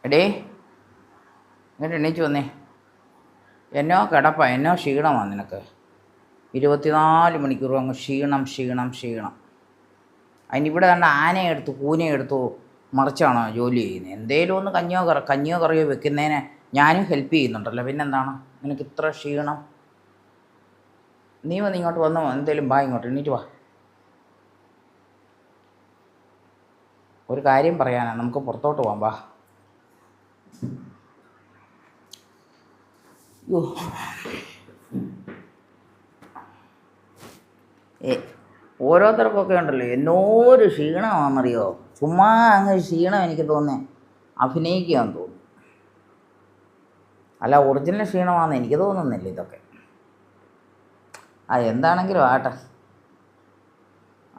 എടേ ഇങ്ങോട്ട് എണീച്ച് വന്നേ. എന്നോ കിടപ്പാ, എന്നോ ക്ഷീണമാണ് നിനക്ക്. 24 മണിക്കൂറും അങ്ങ് ക്ഷീണം ക്ഷീണം ക്ഷീണം. അതിനിവിടെ കണ്ട ആനയെടുത്തു പൂനെയെടുത്തു മറിച്ചാണോ ജോലി ചെയ്യുന്നത്? എന്തേലും ഒന്ന് കഞ്ഞിയോ കറിയോ വെക്കുന്നതിന് ഞാനും ഹെൽപ്പ് ചെയ്യുന്നുണ്ടല്ലോ, പിന്നെന്താണ് നിനക്ക് ഇത്ര ക്ഷീണം? നീ വന്ന് ഇങ്ങോട്ട് വന്നോ, എന്തേലും വാ, ഇങ്ങോട്ട് എണീറ്റ് വാ. ഒരു കാര്യം പറയാനാണ്, നമുക്ക് പുറത്തോട്ട് പോകാം, വാ. ഓരോരുത്തർക്കൊക്കെ ഉണ്ടല്ലോ എന്നോരു ക്ഷീണമാണെന്നറിയോ. ചുമ്മാ അങ്ങ് ക്ഷീണം എനിക്ക് തോന്നുന്നത് അഭിനയിക്കുകയാണെന്ന് തോന്നുന്നു, അല്ല ഒറിജിനൽ ക്ഷീണമാണെന്ന് എനിക്ക് തോന്നുന്നില്ല ഇതൊക്കെ. എന്താണെങ്കിലും ആട്ടെ,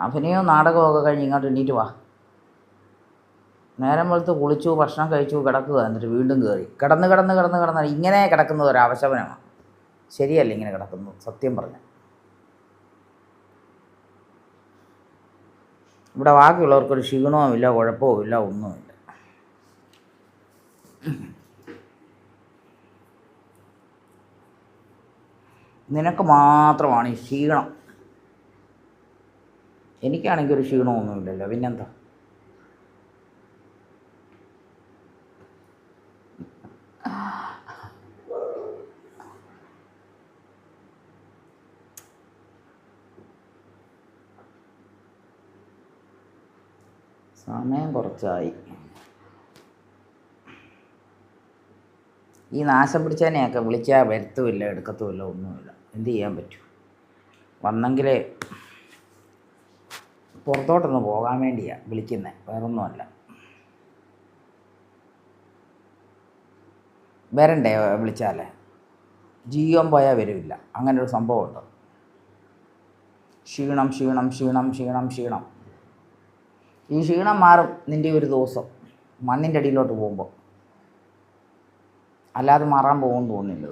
അഭിനയവും നാടകവും ഒക്കെ കഴിഞ്ഞ് ഇങ്ങോട്ട് എണീറ്റ് വാ. നേരം വെളുത്ത് കുളിച്ചു, ഭക്ഷണം കഴിച്ചു, കിടക്കുക, എന്നിട്ട് വീണ്ടും കയറി കിടന്ന് ഇങ്ങനെ കിടക്കുന്നത് ഒരവശവനമാണ്. ശരിയല്ല ഇങ്ങനെ കിടക്കുന്നത്, സത്യം പറഞ്ഞ. ഇവിടെ ബാക്കിയുള്ളവർക്കൊരു ക്ഷീണവുമില്ല, കുഴപ്പവുമില്ല, ഒന്നുമില്ല. നിനക്ക് മാത്രമാണ് ഈ ക്ഷീണം. എനിക്കാണെങ്കിൽ ഒരു ക്ഷീണമൊന്നുമില്ലല്ലോ, പിന്നെന്താ. സമയം കുറച്ചായി. ഈ നാശം പിടിച്ചതിനെയൊക്കെ വിളിച്ചാൽ വരുത്തുമില്ല, എടുക്കത്തുമില്ല, ഒന്നുമില്ല. എന്ത് ചെയ്യാൻ പറ്റും? വന്നെങ്കിലേ പുറത്തോട്ടൊന്ന് പോകാൻ വേണ്ടിയാണ് വിളിക്കുന്നത്, വേറൊന്നുമല്ല. വരണ്ടേ വിളിച്ചാലേ? ജീവൻ പോയാൽ വരില്ല, അങ്ങനൊരു സംഭവമുണ്ട്. ക്ഷീണം ക്ഷീണം ക്ഷീണം ക്ഷീണം ക്ഷീണം. ഈ ക്ഷീണം മാറും നിൻ്റെ ഒരു ദിവസം മണ്ണിൻ്റെ അടിയിലോട്ട് പോകുമ്പോൾ, അല്ലാതെ മാറാൻ പോകുമെന്ന് തോന്നുന്നില്ല.